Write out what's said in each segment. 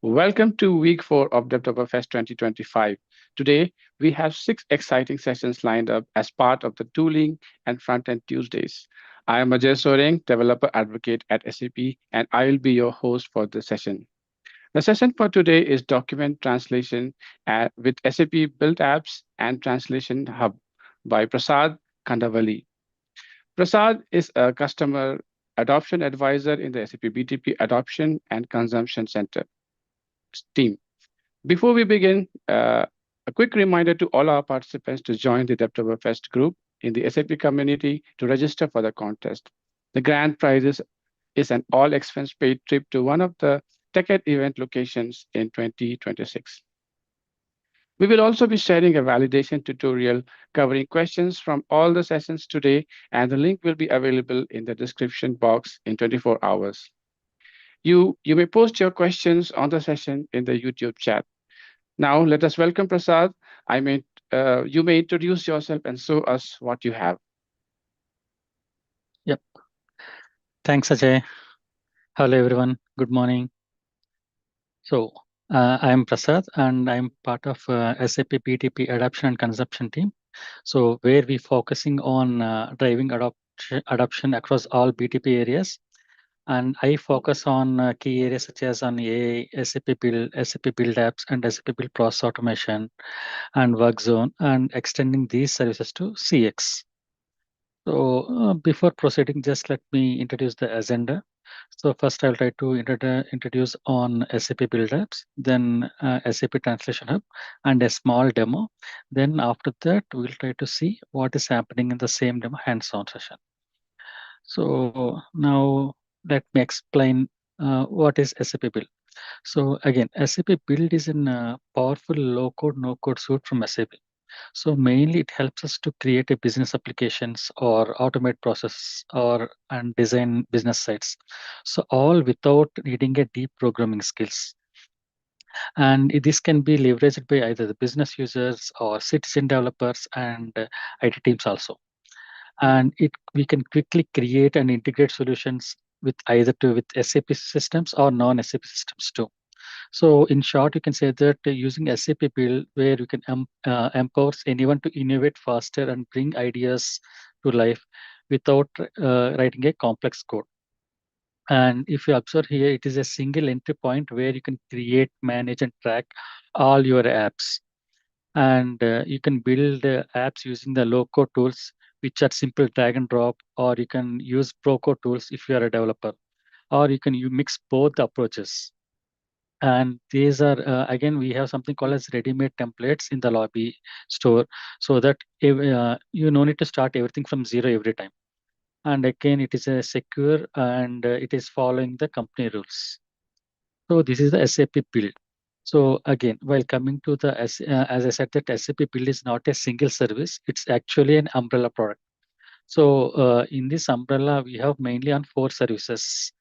Welcome to week 4 of Developer Fest 2025. Today, we have 6 exciting sessions lined up as part of the Tooling and Front-End Tuesdays. I am Ajay Soreng, Developer Advocate at SAP, and I will be your host for this session. The session for today is Document Translation with SAP Build Apps and Translation Hub by Prasad Khandavalli. Prasad is a customer adoption advisor in the SAP BTP Adoption and Consumption Center team. Before we begin, a quick reminder to all our participants to join the Devtoberfest group in the SAP community to register for the contest. The grand prize is an all-expense paid trip to one of the TechEd event locations in 2026. We will also be sharing a validation tutorial covering questions from all the sessions today, and the link will be available in the description box in 24 hours. You may post your questions on the session in the YouTube chat. Now, let us welcome Prasad. You may introduce yourself and show us what you have. Yep. Thanks, Ajay. Hello, everyone. Good morning. So, I'm Prasad, and I'm part of SAP BTP Adoption and Consumption team. So, where we focusing on driving adoption across all BTP areas. And I focus on key areas such as on AI, SAP Build Apps, and SAP Build Process Automation, and Work Zone, and extending these services to CX. So before proceeding, just let me introduce the agenda. So first I'll try to introduce on SAP Build Apps, then SAP Translation Hub, and a small demo. Then after that, we'll try to see what is happening in the same demo hands-on session. So now let me explain what is SAP Build. So again, SAP Build is a powerful low-code, no-code suite from SAP. So mainly it helps us to create a business applications or automate process or and design business sites. So all without needing a deep programming skills. And this can be leveraged by either the business users or citizen developers and IT teams also. And we can quickly create and integrate solutions with either with SAP systems or non-SAP systems too. So in short, you can say that using SAP Build, where you can empowers anyone to innovate faster and bring ideas to life without writing a complex code. And if you observe here, it is a single entry point where you can create, manage, and track all your apps. And you can build apps using the low-code tools, which are simple drag and drop, or you can use pro-code tools if you are a developer, or you mix both the approaches. And these are again, we have something called as ready-made templates in the lobby store, so that you no need to start everything from zero every time. And again, it is a secure and it is following the company rules. So this is the SAP build. So again, while coming to the as I said, that SAP build is not a single service; it's actually an umbrella product. So in this umbrella, we have mainly on 4 services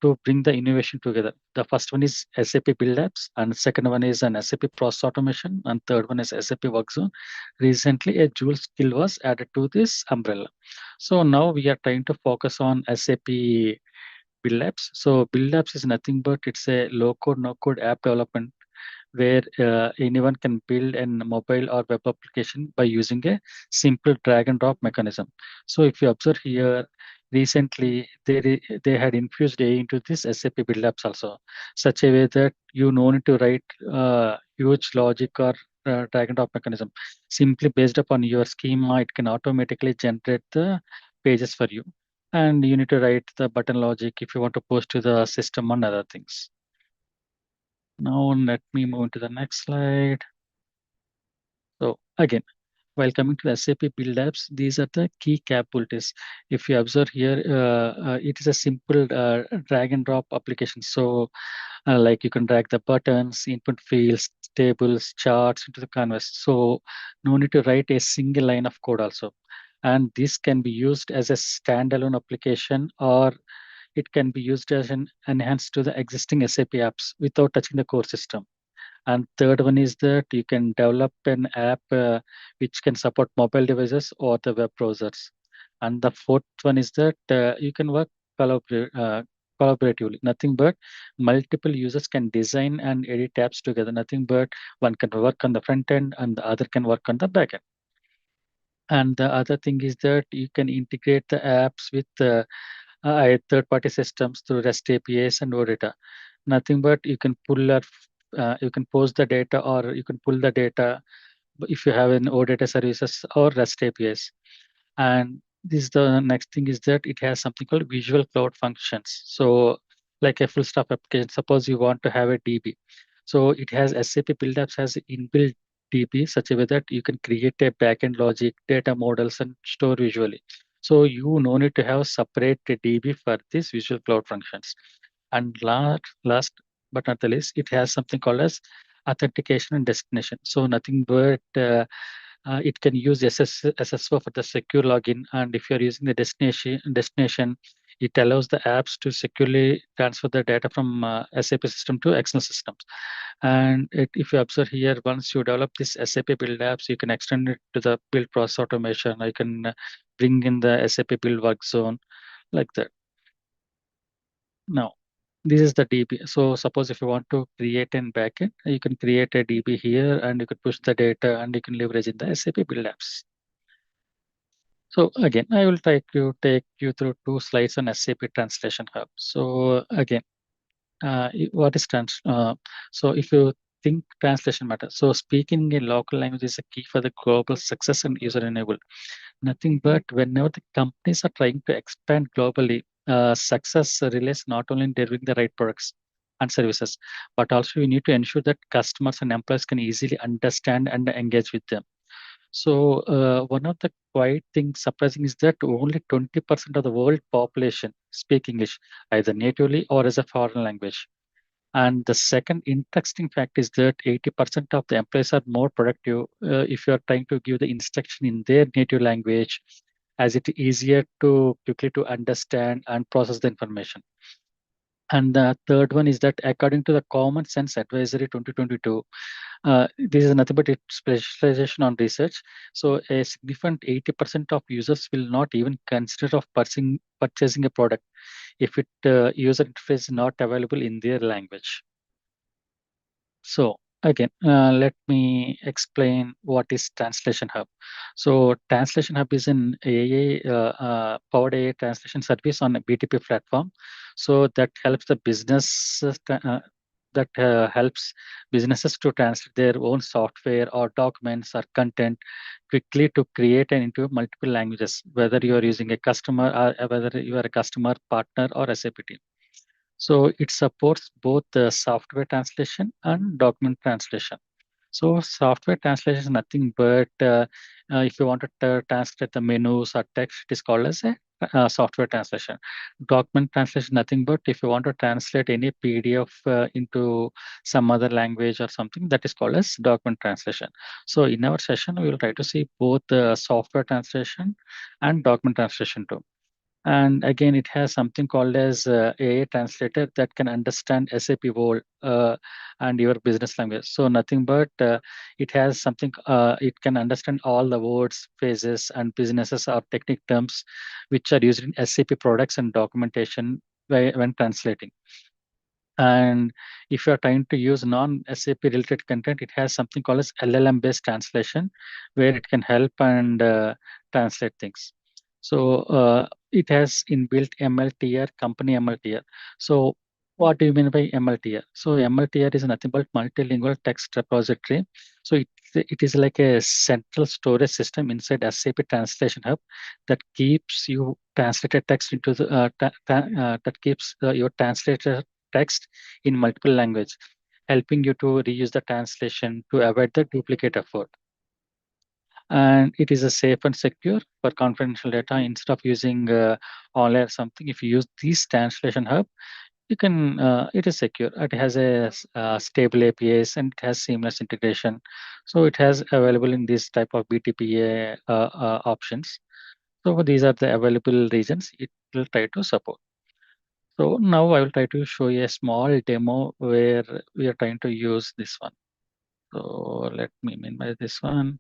to bring the innovation together. The first one is SAP Build Apps, and second one is an SAP Process Automation, and third one is SAP Workzone. Recently, a Joule skill was added to this umbrella. So now we are trying to focus on SAP Build Apps. So Build Apps is nothing but it's a low-code, no-code app development where anyone can build a mobile or web application by using a simple drag and drop mechanism. So if you observe here, recently they had infused AI into this SAP Build Apps also, such a way that you no need to write huge logic or drag and drop mechanism. Simply based upon your schema, it can automatically generate the pages for you. And you need to write the button logic if you want to post to the system and other things. Now let me move to the next slide. So again, while coming to SAP Build Apps, these are the key capabilities. If you observe here, it is a simple drag and drop application. So like you can drag the buttons, input fields, tables, charts into the canvas. So no need to write a single line of code also. And this can be used as a standalone application, or it can be used as an enhance to the existing SAP apps without touching the core system. And third one is that you can develop an app which can support mobile devices or the web browsers. And the fourth one is that you can work collaboratively. Nothing but multiple users can design and edit apps together. Nothing but one can work on the front end and the other can work on the back end. And the other thing is that you can integrate the apps with third-party systems through REST APIs and OData. Nothing but you can pull or you can post the data or you can pull the data if you have an OData services or REST APIs. And this the next thing is that it has something called visual cloud functions. So like a full stack application, suppose you want to have a DB. So it has SAP Build Apps has inbuilt DB such a way that you can create a backend logic, data models, and store visually. So you no need to have separate DB for these visual cloud functions. And last but not the least, it has something called as authentication and destination. So nothing but it can use SSO for the secure login, and if you're using the destination, it allows the apps to securely transfer the data from SAP system to external systems. And if you observe here, once you develop this SAP Build Apps, you can extend it to the build process automation. You can bring in the SAP Build Work Zone like that. Now, this is the DB. So suppose if you want to create an backend, you can create a DB here and you could push the data and you can leverage in the SAP Build Apps. So again, I will take you through two slides on SAP Translation Hub. So again, what is so if you think translation matters, so speaking in local language is a key for the global success and user enabled. Nothing but whenever the companies are trying to expand globally, success relies not only in delivering the right products and services, but also you need to ensure that customers and employees can easily understand and engage with them. So one of the quite things surprising is that only 20% of the world population speak English, either natively or as a foreign language. And the second interesting fact is that 80% of the employees are more productive if you are trying to give the instruction in their native language, as it is easier to quickly to understand and process the information. And the third one is that according to the Common Sense Advisory 2022, this is nothing but its specialization on research. So a significant 80% of users will not even consider of purchasing a product if it user interface is not available in their language. So again, let me explain what is Translation Hub. So Translation Hub is an AA powered AI translation service on a BTP platform. So that helps the business helps businesses to translate their own software or documents or content quickly to create and into multiple languages, whether you are using a customer or whether you are a customer, partner, or SAP team. So it supports both the software translation and document translation. So software translation is nothing but if you want to translate the menus or text, it is called as a software translation. Document translation, nothing but if you want to translate any PDF into some other language or something, that is called as document translation. So in our session, we will try to see both the software translation and document translation too. And again, it has something called as AI translator that can understand SAP world and your business language. So nothing but it has something, it can understand all the words, phrases, and businesses or technical terms which are used in SAP products and documentation when translating. And if you're trying to use non-SAP related content, it has something called as LLM-based translation, where it can help and translate things. So it has inbuilt MLTR, company MLTR. So what do you mean by MLTR? So MLTR is nothing but multilingual text repository. So it is like a central storage system inside SAP Translation Hub that keeps you translated text into the that keeps your translated text in multiple language, helping you to reuse the translation to avoid the duplicate effort. And it is a safe and secure for confidential data. Instead of using online or something, if you use this translation hub, you can it is secure. It has a stable APIs and it has seamless integration. So it has available in this type of BTPA options. So these are the available regions it will try to support. So now I will try to show you a small demo where we are trying to use this one. So let me minimize this one.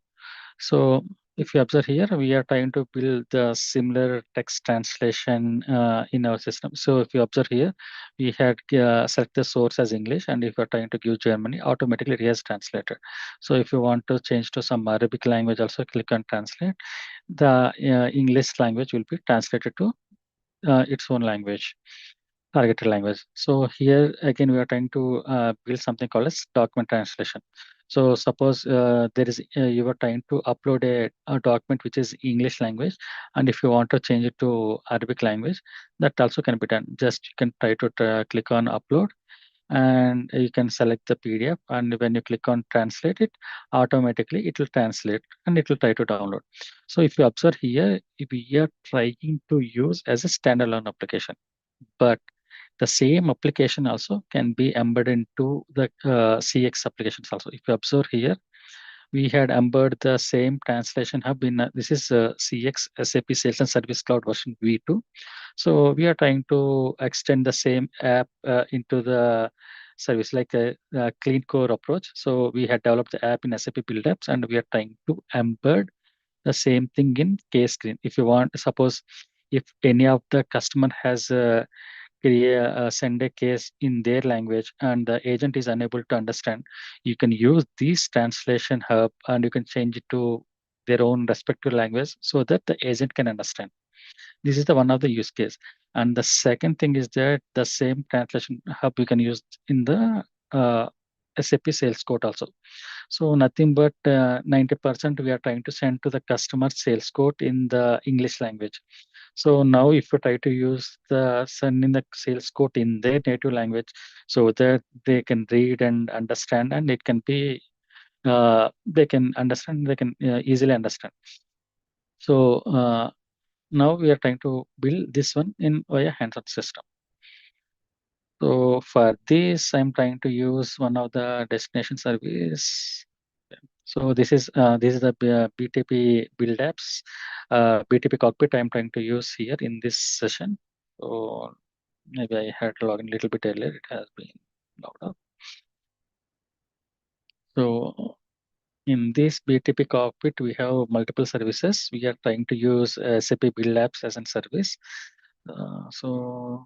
So if you observe here, we are trying to build the similar text translation in our system. So if you observe here, we had select the source as English, and if you're trying to give Germany, automatically it has translated. So if you want to change to some Arabic language, also click on translate. The English language will be translated to its own language, targeted language. So here again, we are trying to build something called as document translation. So suppose there is you are trying to upload a document which is English language, and if you want to change it to Arabic language, that also can be done. Just you can try to click on upload, and you can select the PDF, and when you click on translate it, automatically it will translate and it will try to download. So if you observe here, if we are trying to use as a standalone application, but the same application also can be embedded into the CX applications also. If you observe here, we had embedded the same translation hub in this is CX SAP Sales and Service Cloud version V2. So we are trying to extend the same app into the service like a clean core approach. So we had developed the app in SAP Build Apps, and we are trying to embed the same thing in case screen. If you want, suppose if any of the customer has send a case in their language and the agent is unable to understand, you can use this translation hub and you can change it to their own respective language so that the agent can understand. This is the one of the use case. And the second thing is that the same translation hub we can use in the uh, SAP sales code also. So nothing but 90% we are trying to send to the customer sales code in the English language. So now if you try to use the send in the sales code in their native language, so that they can read and understand, and it can be they can understand, they can easily understand. So now we are trying to build this one in via hands-on system. So for this, I'm trying to use one of the destination service. So this is the BTP build apps, BTP cockpit I'm trying to use here in this session. So maybe I had to log in a little bit earlier. It has been logged up. So in this BTP cockpit, we have multiple services. We are trying to use SAP Build Apps as a service. So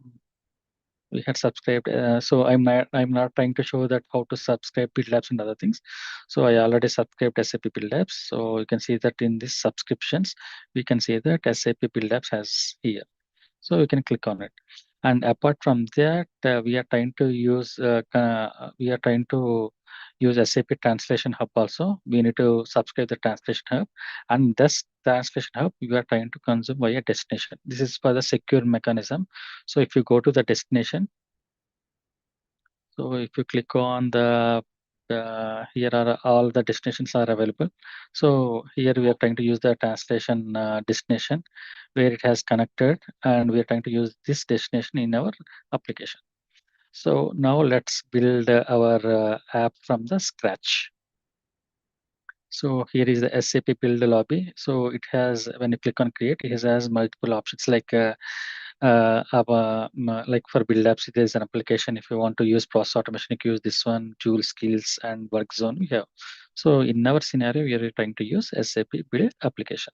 we had subscribed. So I'm not trying to show that how to subscribe Build Apps and other things. So I already subscribed SAP Build Apps. So you can see that in these subscriptions, we can see that SAP Build Apps has here. So you can click on it. And apart from that, we are trying to use SAP Translation Hub also. We need to subscribe the Translation Hub, and this Translation Hub we are trying to consume via destination. This is for the secure mechanism. So if you go to the destination, so if you click on here are all the destinations are available. So here we are trying to use the translation destination where it has connected, and we are trying to use this destination in our application. So now let's build our app from the scratch. So here is the SAP Build Lobby. So it has, when you click on create, it has multiple options like like for build apps, there's an application. If you want to use process automation, you can use this one, Joule skills and work zone we have. So in our scenario, we are trying to use SAP Build application.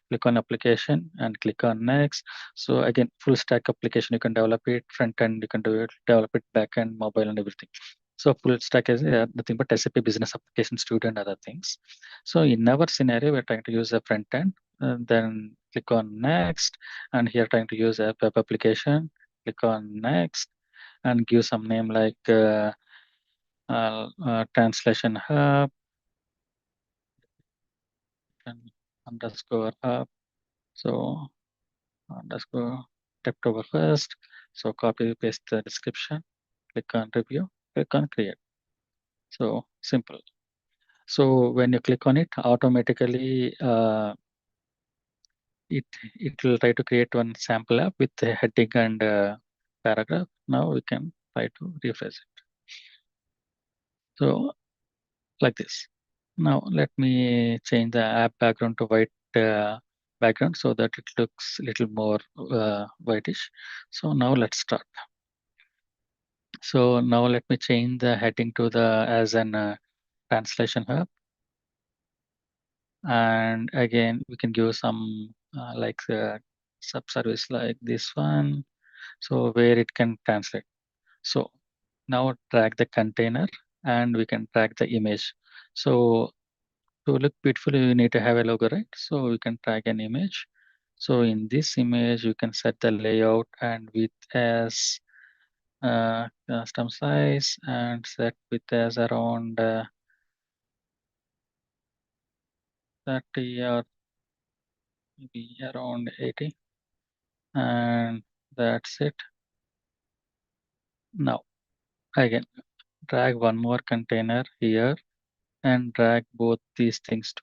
Click on application and click on next. So again, full stack application, you can develop it front end, you can do it, develop it back end, mobile and everything. So full stack is nothing but SAP Business Application Studio and other things. So in our scenario, we're trying to use a front end, and then click on next, and here trying to use a web application. Click on next, and give some name like Translation Hub and underscore hub. So underscore October 1st. So copy paste the description. Click on review. Click on create. So simple. So when you click on it, automatically it will try to create one sample app with a heading and paragraph. Now we can try to refresh it. So like this. Now let me change the app background to white background so that it looks a little more whitish. So now let's start. So now let me change the heading to the as an translation hub. And again, we can give some like sub-service like this one. So where it can translate. So now drag the container and we can drag the image. So to look beautiful, you need to have a logo, right? So we can drag an image. So in this image, you can set the layout and width as custom size and set width as around 30 or maybe around 80. And that's it. Now, again, drag one more container here and drag both these things to,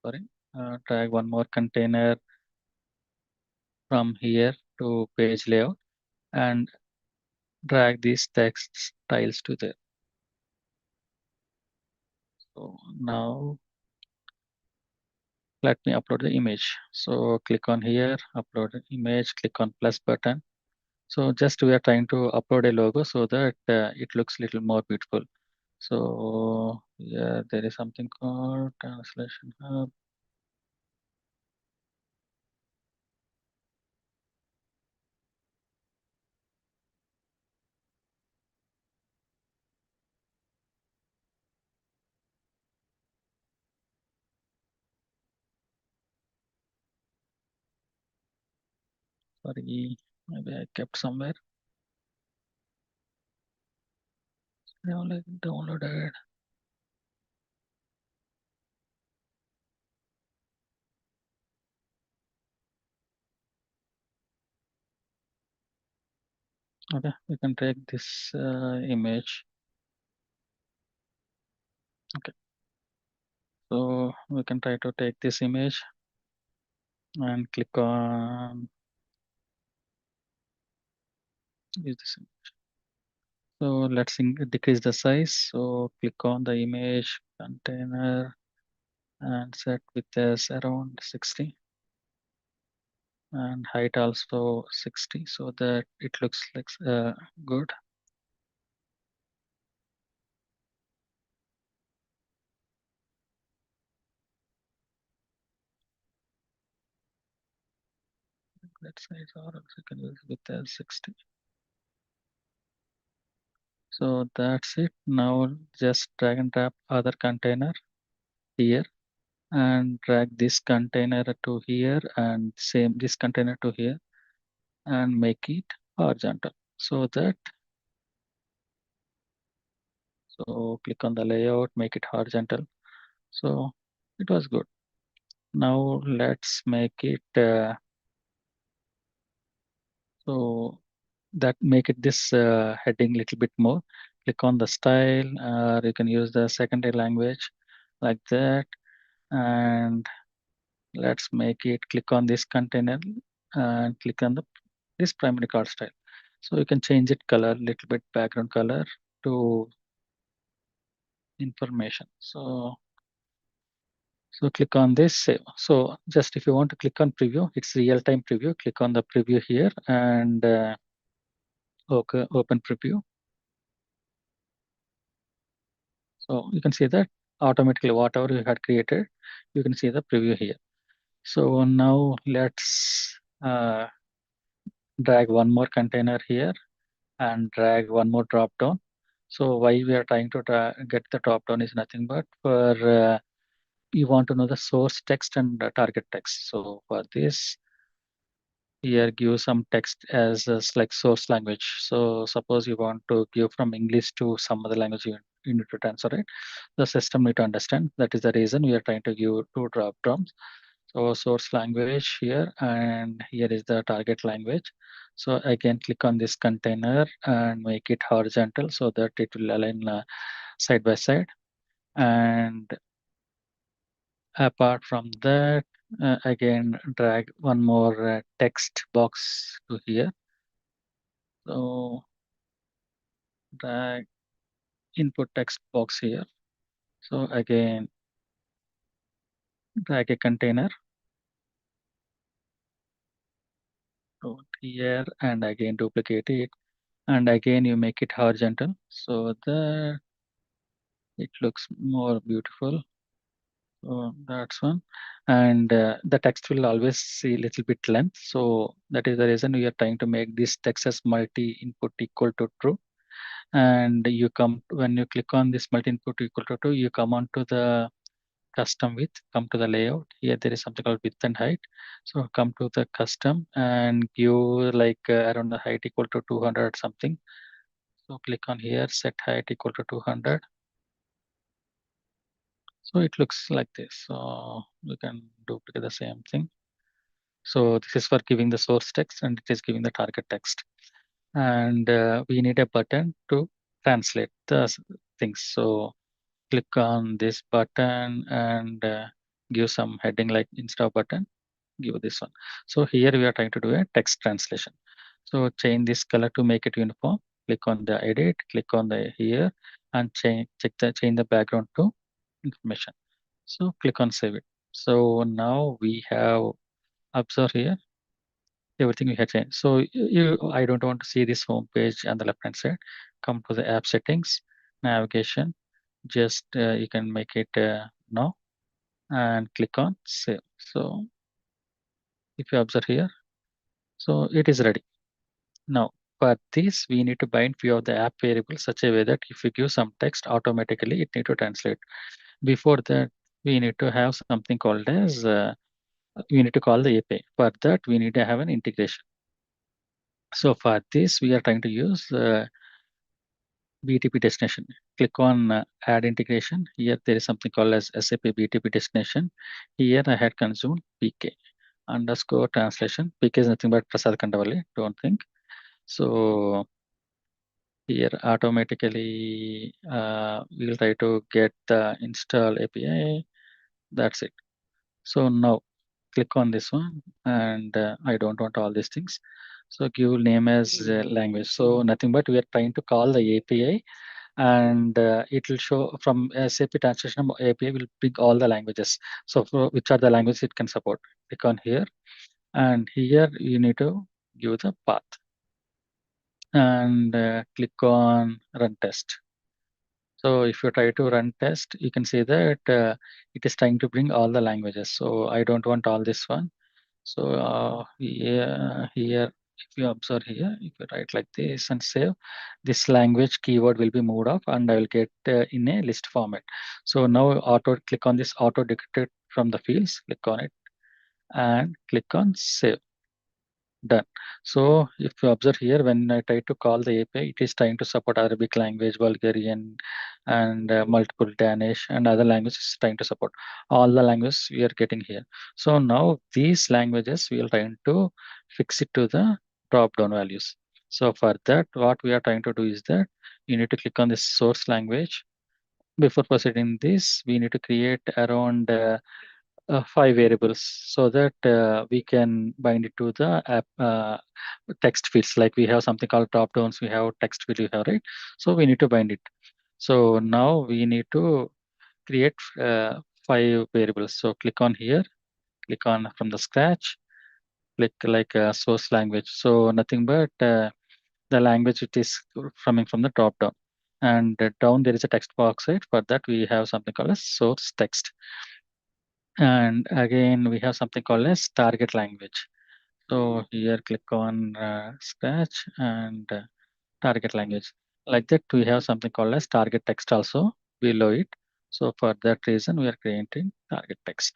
sorry, drag one more container from here to page layout and drag these text styles to there. So now let me upload the image. So click on here, upload an image, click on plus button. So just we are trying to upload a logo so that it looks little more beautiful. So yeah, there is something called Translation Hub. Sorry, maybe I kept somewhere. Downloaded. Okay, we can take this image. Okay, so we can try to take this image and click on use this image. So let's decrease the size. So click on the image container and set width as around 60 and height also 60 so that it looks like good. That size or else you can use width as 60. So that's it. Now just drag and drop other container here and drag this container to here and same this container to here and make it horizontal so that so click on the layout, make it horizontal. So it was good. Now let's make it so that make it this heading little bit more. Click on the style, you can use the secondary language like that. And let's make it click on this container and click on the this primary card style. So you can change it color, little bit background color to information. So click on this save. So just if you want to click on preview, it's real-time preview. Click on the preview here and okay, open preview. So you can see that automatically whatever you had created, you can see the preview here. So now let's drag one more container here and drag one more drop down. So why we are trying to get the drop down is nothing but for you want to know the source text and the target text. So for this, here give some text as like source language. So suppose you want to give from English to some other language, you need to transfer it. The system need to understand. That is the reason we are trying to give two drop downs. So source language here and here is the target language. So again, click on this container and make it horizontal so that it will align side by side. And apart from that, again, drag one more text box to here. So drag input text box here. So again, drag a container to here and again duplicate it. And again, you make it horizontal so that it looks more beautiful. So that's one. And the text will always see little bit length. So that is the reason we are trying to make this text as multi-input equal to true. And you come when you click on this multi-input equal to true, you come on to the custom width, come to the layout. Here there is something called width and height. So come to the custom and give like around the height equal to 200 something. So click on here, set height equal to 200. So it looks like this. So we can duplicate the same thing. So this is for giving the source text and it is giving the target text. And we need a button to translate the things. So click on this button and give some heading like instead of button, give this one. So here we are trying to do a text translation. So change this color to make it uniform. Click on the edit, click on the here and change the background to information. So click on save it. So now we have observe here everything we had changed. So I don't want to see this home page on the left hand side. Come to the app settings, navigation. Just you can make it no and click on save. So if you observe here, so it is ready. Now for this we need to bind few of the app variables such a way that if you give some text automatically it need to translate. Before that we need to have something called as we need to call the API. For that we need to have an integration. So for this we are trying to use BTP destination. Click on add integration. Here there is something called as SAP BTP destination. Here I had consumed PK underscore translation. PK is nothing but Prasad Khandavalli, don't think. So here automatically we will try to get the install API. That's it. So now click on this one and I don't want all these things. So give name as language. So nothing but we are trying to call the API and it will show from SAP Translation API will pick all the languages. So for which are the languages it can support. Click on here and here you need to give the path and click on run test. So if you try to run test, you can see that it is trying to bring all the languages. So I don't want all this one. So here, if you observe here, if you write like this and save, this language keyword will be moved off and I will get in a list format. So now auto click on this auto dictate from the fields, click on it and click on save. Done. So if you observe here, when I try to call the API, it is trying to support Arabic language, Bulgarian, and multiple Danish and other languages trying to support. All the languages we are getting here. So now these languages we are trying to fix it to the drop-down values. So for that, what we are trying to do is that you need to click on this source language. Before proceeding this, we need to create around 5 variables so that we can bind it to the app text fields. Like we have something called drop downs, we have text field, we have, right? So we need to bind it. So now we need to create 5 variables. So click on here, click on from the scratch, click like source language. So nothing but the language it is coming from the drop down. And down there is a text box, right? For that we have something called as source text. And again, we have something called as target language. So here click on scratch and target language. Like that, we have something called as target text also below it. So for that reason, we are creating target text.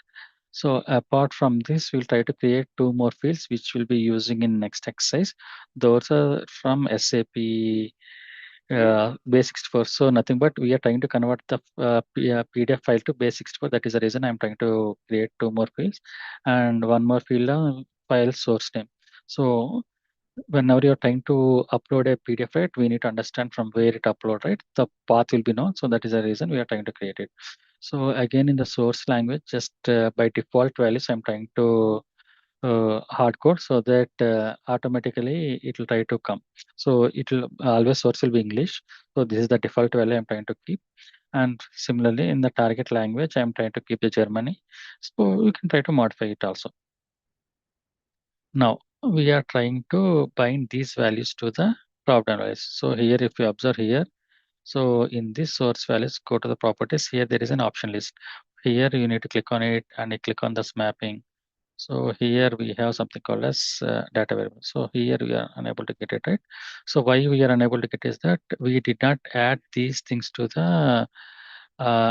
So apart from this, we'll try to create 2 more fields, which we'll be using in next exercise. Those are from SAP base64. So nothing but we are trying to convert the PDF file to base64. That is the reason I'm trying to create 2 more fields and 1 more field file source name. So whenever you're trying to upload a PDF, right, we need to understand from where it upload, right? The path will be known. So that is the reason we are trying to create it. So again, in the source language, just by default values, I'm trying to hardcode so that automatically it will try to come. So it will always source will be English. So this is the default value I'm trying to keep. And similarly in the target language, I'm trying to keep the Germany. So we can try to modify it also. Now we are trying to bind these values to the drop down values. So here, if you observe here, So in this source values, go to the properties. Here there is an option list. Here you need to click on it and you click on this mapping. So here we have something called as data variable. So here we are unable to get it, right? So why we are unable to get is that we did not add these things to the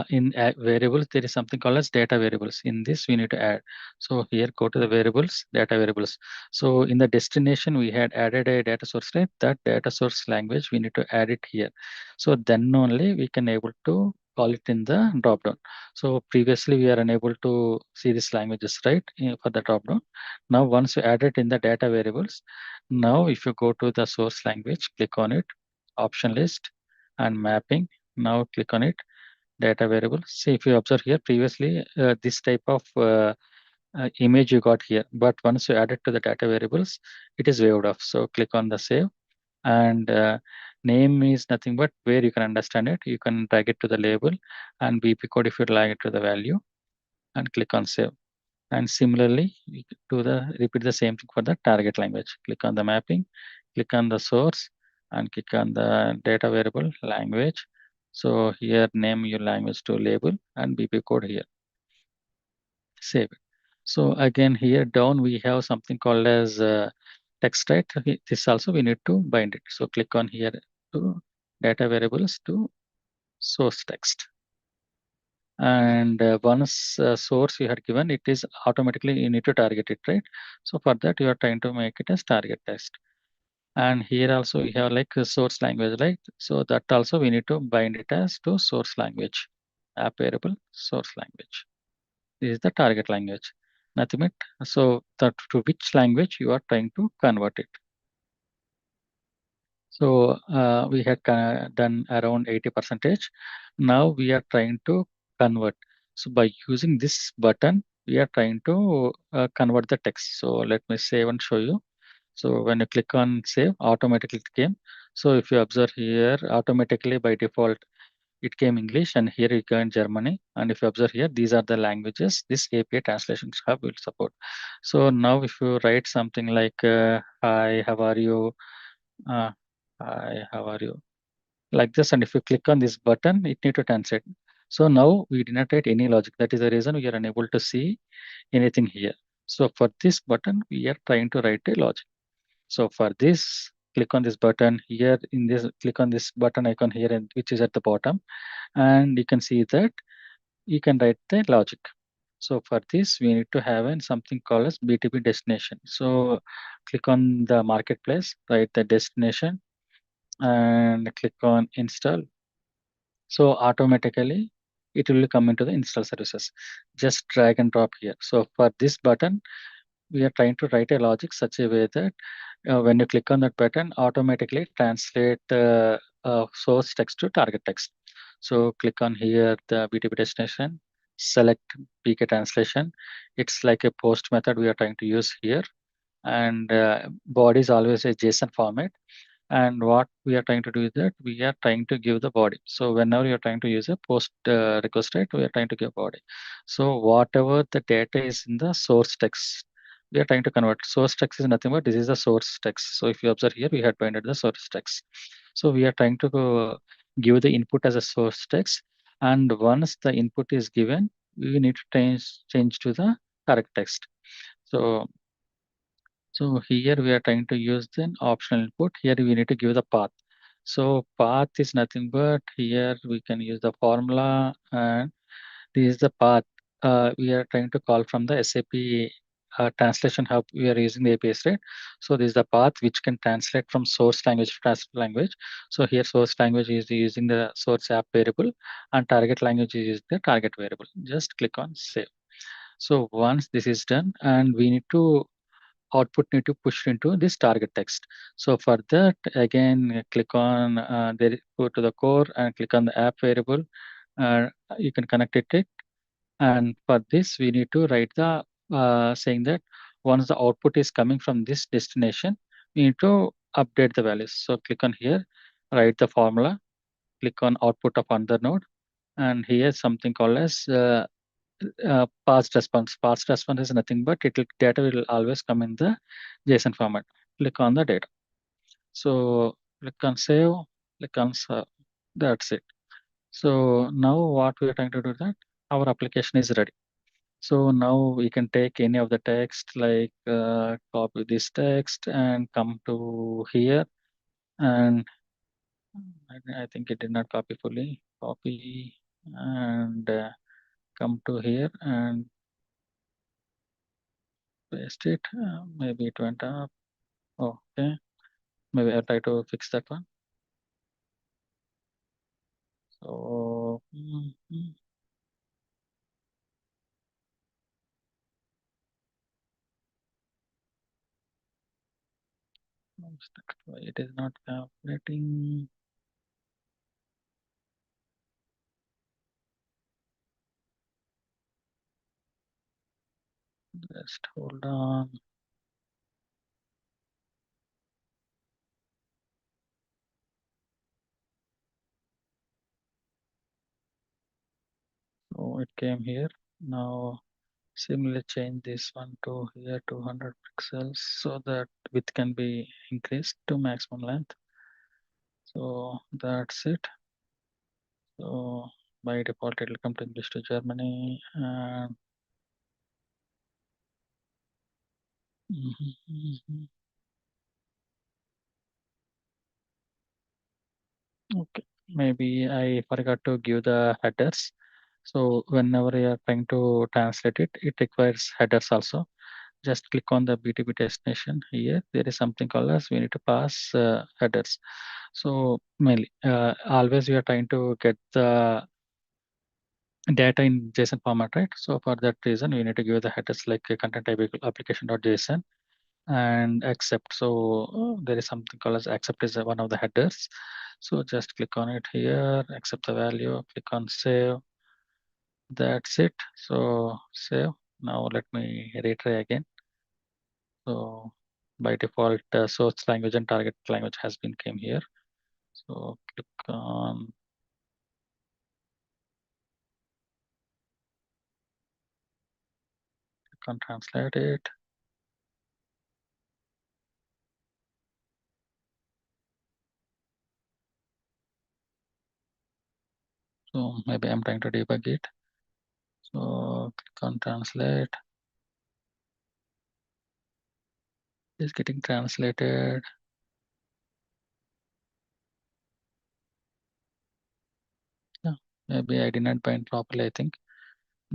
in variables. There is something called as data variables. In this we need to add. So here go to the variables, data variables. So in the destination we had added a data source, right? That data source language we need to add it here. So then only we can able to call it in the drop down. So previously we are unable to see these languages, right, for the drop down. Now once you add it in the data variables, now if you go to the source language, click on it, option list and mapping. Now click on it, data variable. See, if you observe here previously, this type of image you got here, but once you add it to the data variables, it is waived off. So click on the save, and name is nothing but where you can understand it. You can drag it to the label and BP code if you drag it to the value, and click on save. And similarly, you do the repeat the same thing for the target language. Click on the mapping, click on the source, and click on the data variable language. So here name your language to label and BP code here. Save it. So again here down we have something called as text, right? This also we need to bind it. So click on here to data variables to source text. And once source you had given, it is automatically you need to target it, right? So for that you are trying to make it as target text. And here also we have like a source language, right? So that also we need to bind it as to source language, app variable source language. This is the target language. Nothing but so that to which language you are trying to convert it. So we had done around 80%. Now we are trying to convert. So by using this button, we are trying to convert the text. So let me save and show you. So when you click on save, automatically it came. So if you observe here, automatically by default, it came English, and here you go in Germany. And if you observe here, these are the languages this API Translation Hub will support. So now if you write something like, hi, how are you? Uh, Hi, how are you? Like this, and if you click on this button, it need to translate. So now we did not write any logic. That is the reason we are unable to see anything here. So for this button, we are trying to write a logic. So for this, click on this button here. In this, click on this button icon here, and which is at the bottom, and you can see that you can write the logic. So for this, we need to have something called as BTP destination. So click on the marketplace, write the destination, and click on install. So automatically it will come into the install services. Just drag and drop here. So for this button, we are trying to write a logic such a way that when you click on that button, automatically translate source text to target text. So click on here, the BTP destination, select PK translation. It's like a post method we are trying to use here. And body is always a JSON format. And what we are trying to do is that we are trying to give the body. So whenever you're trying to use a post request, right, we are trying to give body. So whatever the data is in the source text, we are trying to convert. Source text is nothing but this is the source text. So if you observe here, we had binded the source text. So we are trying to give the input as a source text. And once the input is given, we need to change to the correct text. So here we are trying to use an optional input. Here we need to give the path. So path is nothing but here we can use the formula, and this is the path we are trying to call from the SAP Translation Hub. We are using the APIs, right? So this is the path which can translate from source language to translate language. So here source language is using the source app variable, and target language is the target variable. Just click on save. So once this is done, and we need to output need to push into this target text. So for that, again, click on there, go to the core and click on the app variable. You can connect it. And for this, we need to write the saying that once the output is coming from this destination, we need to update the values. So click on here, write the formula, click on output of another node. And here something called as past response. Past response is nothing but data will always come in the JSON format. Click on the data. So click on save, click on That's it. So now what we are trying to do that our application is ready. So now we can take any of the text, like copy this text and come to here, and I think it did not copy fully. Copy and come to here and paste it. Maybe it went up. Okay, maybe I'll try to fix that one. So it is not calculating. Just hold on. So it came here. Now similarly change this one to here 200 pixels so that width can be increased to maximum length. So that's it. So by default it will come to English to Germany, and okay, maybe I forgot to give the headers. So whenever you are trying to translate it, it requires headers also. Just click on the BTP destination here. There is something called as we need to pass headers. So mainly, always we are trying to get the data in JSON format, right? So for that reason, we need to give the headers like content type application.json and accept. So there is something called as accept is one of the headers. So just click on it here, accept the value, click on save. That's it. So save. Now let me retry again. So by default, source language and target language has been came here. So click on translate it. So maybe I'm trying to debug it. So click on translate. It's getting translated. Yeah, maybe I did not bind properly, I think.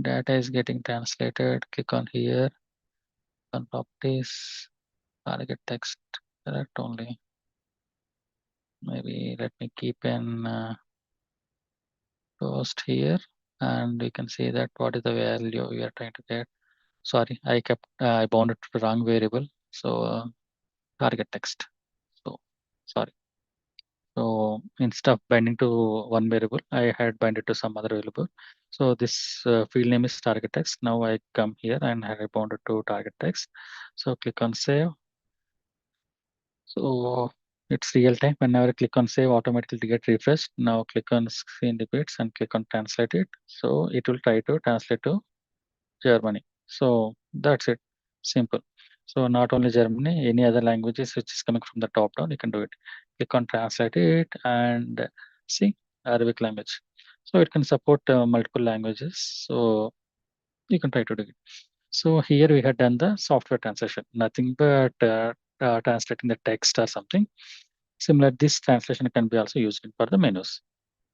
Data is getting translated. Click on here, on properties, target text, correct only. Maybe let me keep an post here, and we can see that what is the value we are trying to get. Sorry, I bounded to the wrong variable. So target text. So sorry. So instead of binding to one variable, I had binded to some other variable. So this field name is target text. Now I come here and I bounded to target text. So click on save. So it's real time. Whenever I click on save, automatically get refreshed. Now click on screen repeats and click on translate it. So it will try to translate to Germany. So that's it. Simple. So not only Germany, any other languages which is coming from the top down, you can do it. Click on translate it and see Arabic language. So it can support multiple languages. So you can try to do it. So here we had done the software translation, nothing but translating the text or something. Similar, this translation can be also used for the menus.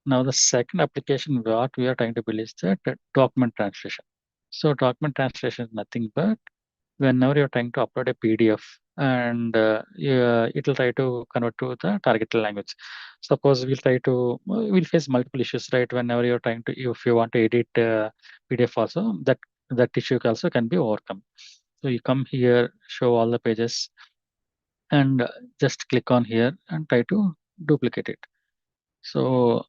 Now the second application what we are trying to build is the document translation. So document translation is nothing but whenever you're trying to upload a PDF and it will try to convert to the target language. Suppose we'll face multiple issues, right? Whenever you're trying to, if you want to edit PDF also, that issue also can be overcome. So you come here, show all the pages, and just click on here and try to duplicate it. So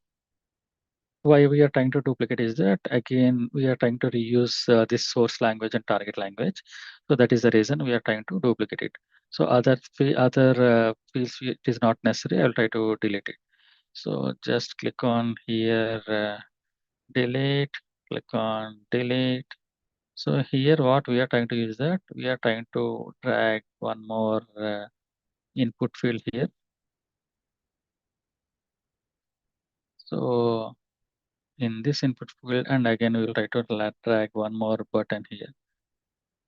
why we are trying to duplicate is that again we are trying to reuse this source language and target language. So that is the reason we are trying to duplicate it. So other fields it is not necessary. I'll try to delete it. So just click on here, delete. Click on delete. So here what we are trying to use that we are trying to drag one more input field here. So in this input field, and again we will try to drag one more button here.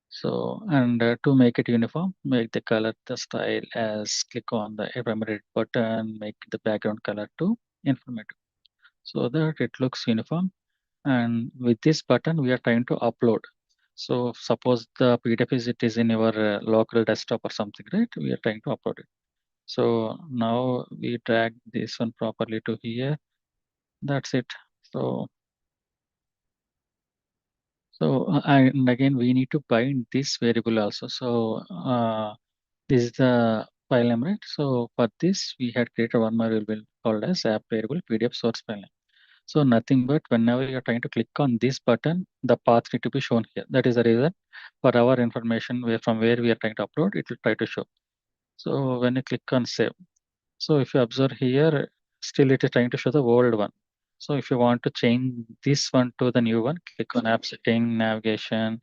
So, and to make it uniform, make the color, the style as click on the primary button, make the background color to informative so that it looks uniform. And with this button, we are trying to upload. So suppose the PDF is it is in your local desktop or something, right? We are trying to upload it. So now we drag this one properly to here. That's it. So and again we need to bind this variable also. So this is the file name, right? So for this we had created one more variable called as app variable PDF source file name. So nothing but whenever you're trying to click on this button, the path need to be shown here. That is the reason for our information where from where we are trying to upload, it will try to show. So when you click on save, so if you observe here, still it is trying to show the old one. So if you want to change this one to the new one, click on app setting, navigation,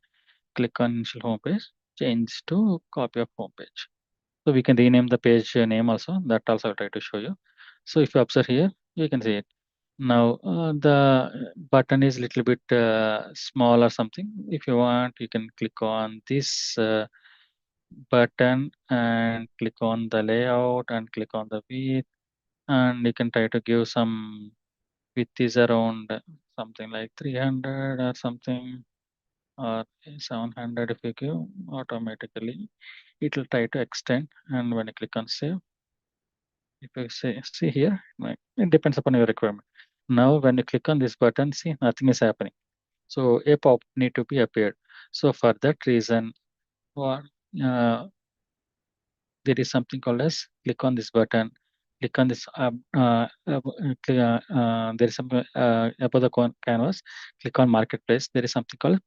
click on initial homepage, change to copy of homepage. So we can rename the page name also. That also I'll try to show you. So if you observe here, you can see it. Now the button is little bit small or something. If you want, you can click on this button and click on the layout and click on the width, and you can try to give some width is around something like 300 or something, or 700. If you give automatically, it will try to extend. And when you click on save, if you see here, it depends upon your requirement. Now when you click on this button, see nothing is happening. So a pop need to be appeared. So for that reason, what there is something called as click on this button, click on this there is some above the canvas, click on marketplace. There is something called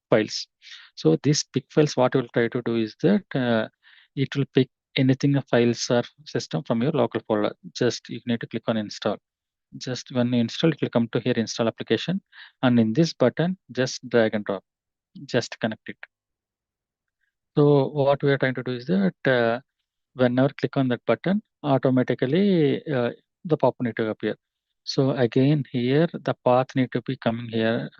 files. So these pick files, what we'll try to do is that it will pick anything a files or system from your local folder. Just you need to click on install. Just when you install, it will come to here install application, and in this button, just drag and drop, just connect it. So what we are trying to do is that whenever click on that button, automatically the pop need to appear. So again here the path need to be coming here.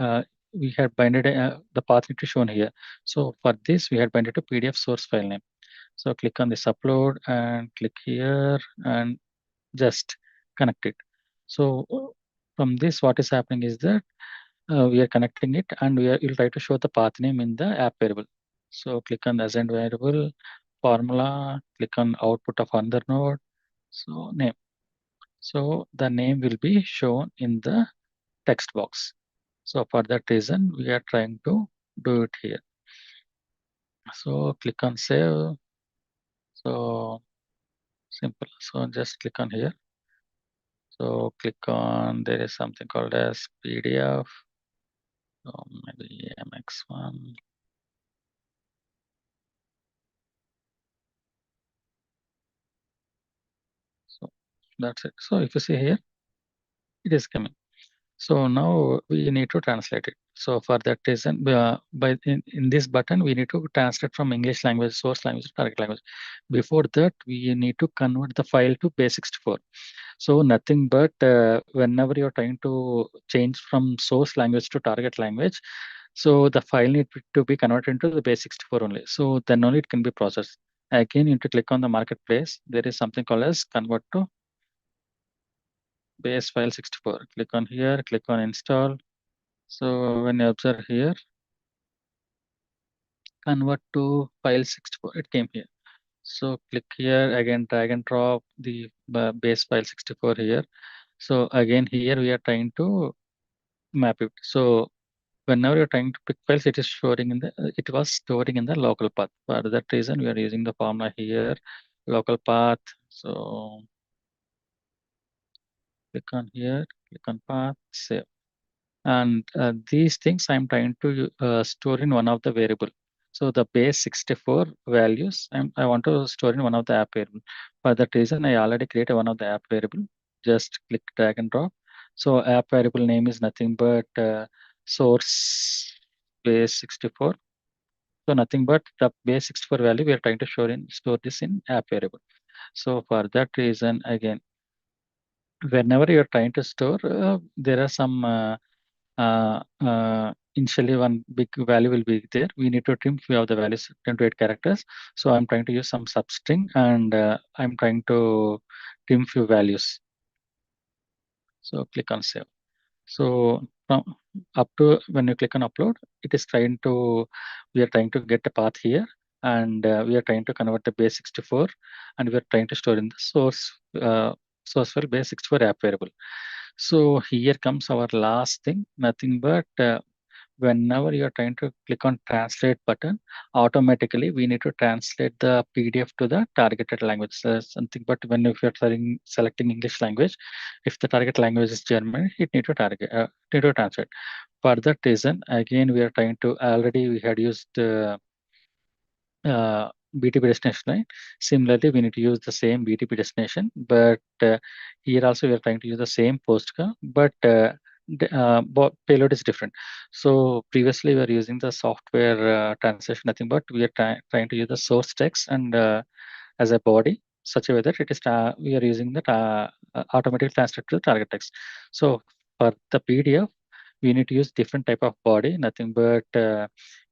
We had binded the path need to shown here. So for this we had binded to PDF source file name. So click on this upload and click here and just connect it. So from this what is happening is that we are connecting it, and you'll try to show the path name in the app variable. So click on the ascend variable, formula, click on output of another node, so name. So the name will be shown in the text box. So for that reason, we are trying to do it here. So click on save. So simple. So just click on here. So click on, there is something called as PDF. So maybe MX1. So that's it. So if you see here, it is coming. So now we need to translate it. So for that reason, in this button, we need to translate from English language, source language to target language. Before that, we need to convert the file to base64. So nothing but whenever you're trying to change from source language to target language, so the file need to be converted into the base64 only. So then only it can be processed. Again, you need to click on the marketplace. There is something called as convert to base file 64. Click on here, click on install. So when you observe here, convert to file 64, it came here. So click here, again drag and drop the base file 64 here. So again here we are trying to map it. So whenever you're trying to pick files, it is storing in the it was storing in the local path. For that reason, we are using the formula here, local path. So click on here, click on path, save. And these things I'm trying to store in one of the variable. So the base 64 values, I want to store in one of the app variable. For that reason, I already created one of the app variable. Just click drag and drop. So app variable name is nothing but source base 64. So nothing but the base 64 value we are trying to store this in app variable. So for that reason, again, whenever you're trying to store, there are some initially one big value will be there. We need to trim few of the values, 10 to 8 characters. So I'm trying to use some substring, and I'm trying to trim few values. So click on save. So from up to when you click on upload, it is trying to, we are trying to get a path here, and we are trying to convert the base64, and we are trying to store in the source file base64 app variable. So here comes our last thing, nothing but whenever you're trying to click on translate button, automatically we need to translate the PDF to the targeted language. So something, but when if you're selecting English language, if the target language is German, it need to need to translate. For that reason, again, we are trying to, already we had used BTP destination line. Similarly, we need to use the same BTP destination, but here also we are trying to use the same postcard, but payload is different. So previously we were using the software translation, nothing but we are trying to use the source text and as a body, such a way that it is we are using the automatic translate to the target text. So for the PDF, we need to use different type of body, nothing but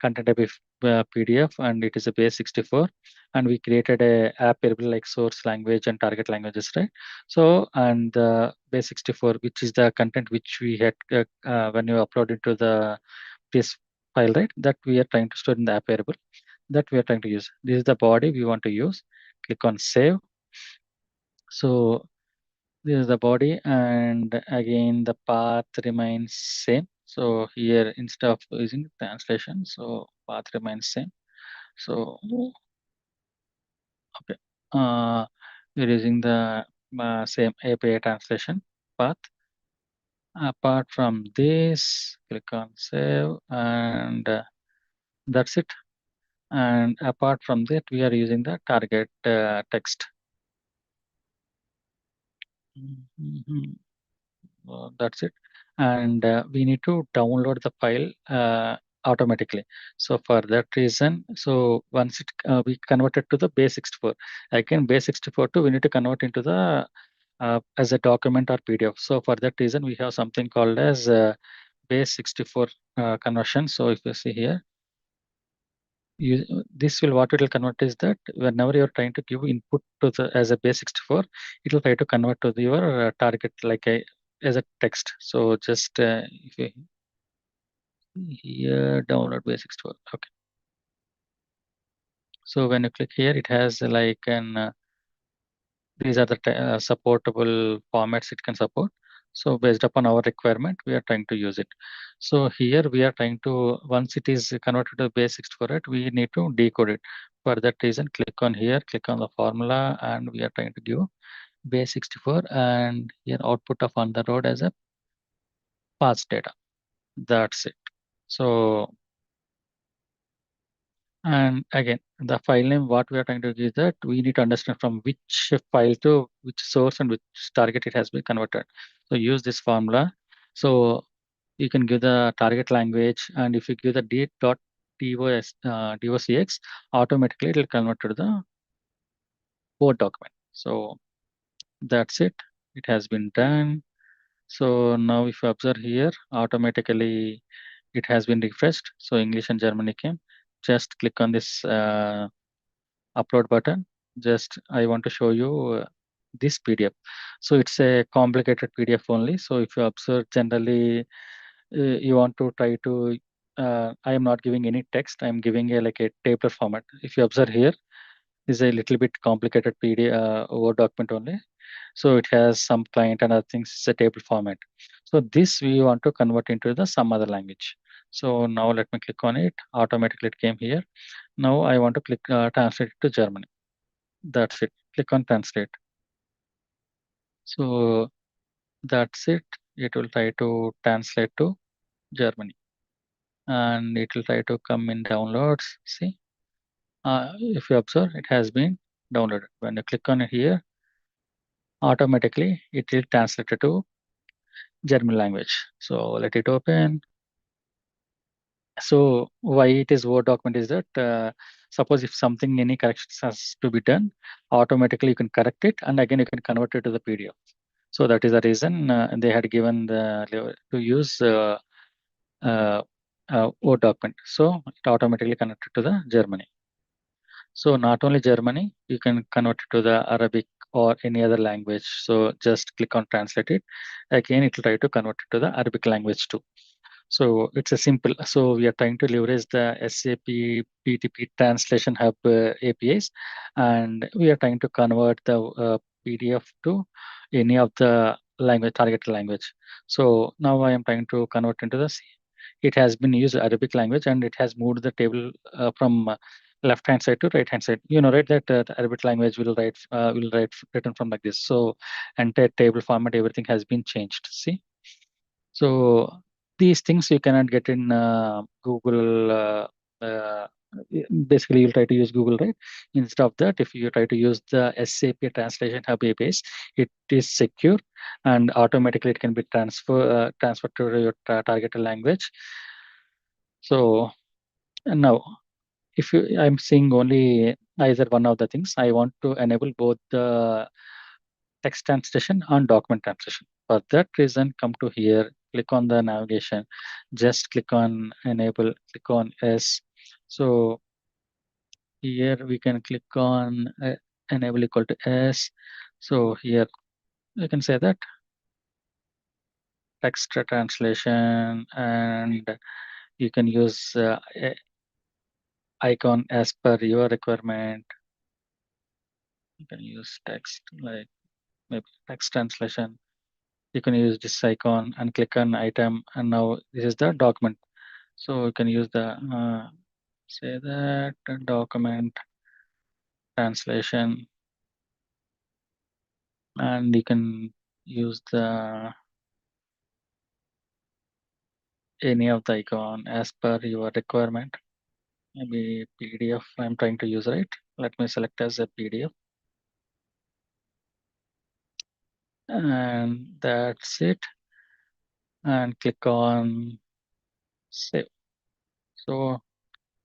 content type PDF, and it is a base64, and we created a app variable like source language and target languages, right? So, and the base64, which is the content which we had when you upload into this file, right? That we are trying to store in the app variable, that we are trying to use. This is the body we want to use. Click on save. So this is the body, and again the path remains same. So here instead of using translation, so path remains same. So okay, we're using the same API translation path. Apart from this, click on save, and that's it. And apart from that, we are using the target text. Mhm. That's it. And we need to download the file automatically. So for that reason, so once it we convert it to the base64, again base64 to we need to convert into the as a document or PDF. So for that reason, we have something called as base64 conversion. So if you see here, this will, what it will convert is that whenever you're trying to give input to the as a base64, it will try to convert to your target like a as a text. So just if you here download base64, okay. So when you click here, it has like an these are the supportable formats it can support. So based upon our requirement, we are trying to use it. So here we are trying to, once it is converted to basics for it, we need to decode it. For that reason, click on here, click on the formula, and we are trying to give base64, and here output of on the road as a pass data. That's it. So, and again, the file name, what we are trying to do is that we need to understand from which file to which source and which target it has been converted. So use this formula. So you can give the target language, and if you give the docx, automatically it will convert to the Word document. So that's it. It has been done. So now if you observe here, automatically it has been refreshed. So English and Germany came. Just click on this upload button. Just I want to show you this PDF. So it's a complicated PDF only. So if you observe, generally you want to try to I am not giving any text. I'm giving a like a tabular format. If you observe here, is a little bit complicated PDF Word document only. So it has some client and other things. It's a table format. So this we want to convert into the some other language. So now let me click on it. Automatically it came here. Now I want to click translate it to German. That's it. Click on translate. So that's it. It will try to translate to Germany, and it will try to come in downloads. See, if you observe, it has been downloaded. When you click on it here, automatically it will translate it to German language. So let it open. So why it is Word document is that suppose if something, any corrections has to be done, automatically you can correct it, and again you can convert it to the PDF. So that is the reason they had given the to use uh, Word document. So it automatically connected to the Germany. So not only Germany, you can convert it to the Arabic or any other language. So just click on translate it. Again, it will try to convert it to the Arabic language too. So it's a simple. So we are trying to leverage the SAP BTP Translation Hub APIs, and we are trying to convert the PDF to any of the language targeted language. So now I am trying to convert into the. It has been used Arabic language, and it has moved the table from left hand side to right hand side. You know, right? That the Arabic language will write written from like this. So entire table format, everything has been changed. See. So these things you cannot get in Google. Uh, Basically, you'll try to use Google, right? Instead of that, if you try to use the SAP Translation Hub APIs, it is secure and automatically it can be transferred to your targeted language. So now, if I'm seeing only either one of the things, I want to enable both the text translation and document translation. For that reason, come to here, click on the navigation, just click on enable, click on S. So here we can click on enable equal to S. So here you can say that text translation, and you can use icon as per your requirement. You can use text like maybe text translation. You can use this icon and click on item, and now this is the document. So you can use the say that document translation, and you can use the any of the icon as per your requirement. Maybe PDF I'm trying to use, right? Let me select as a PDF, and that's it. And click on save. So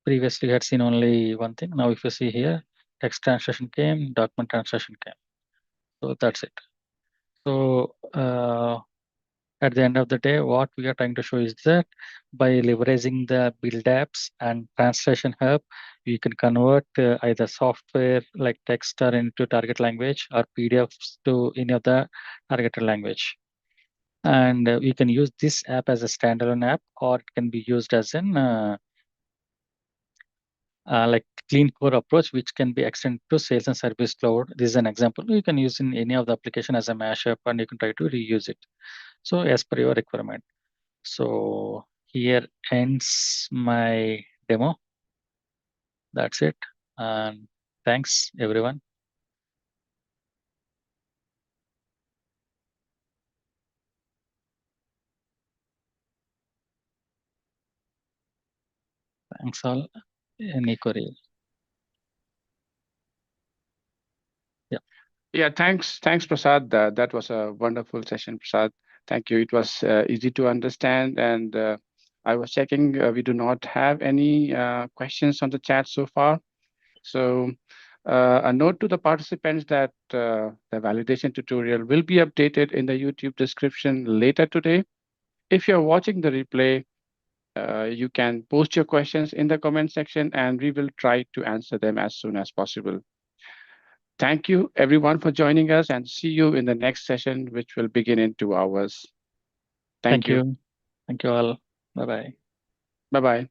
previously you had seen only one thing. Now if you see here, text translation came, document translation came. So that's it. So at the end of the day, what we are trying to show is that by leveraging the Build Apps and Translation Hub, you can convert either software like text or into target language or PDFs to any other targeted language. And you can use this app as a standalone app, or it can be used as an like clean core approach, which can be extended to Sales and Service Cloud. This is an example. You can use in any of the application as a mashup, and you can try to reuse it. So as per your requirement. So here ends my demo. That's it. And thanks everyone. Thanks all. Any query? Yeah. Yeah, thanks, Prasad. That was a wonderful session, Prasad. Thank you. It was easy to understand, and I was checking. We do not have any questions on the chat so far. So, a note to the participants that the validation tutorial will be updated in the YouTube description later today. If you're watching the replay, you can post your questions in the comment section, and we will try to answer them as soon as possible. Thank you, everyone, for joining us, and see you in the next session, which will begin in 2 hours. Thank Thank you. you. Thank you all. Bye bye. Bye bye.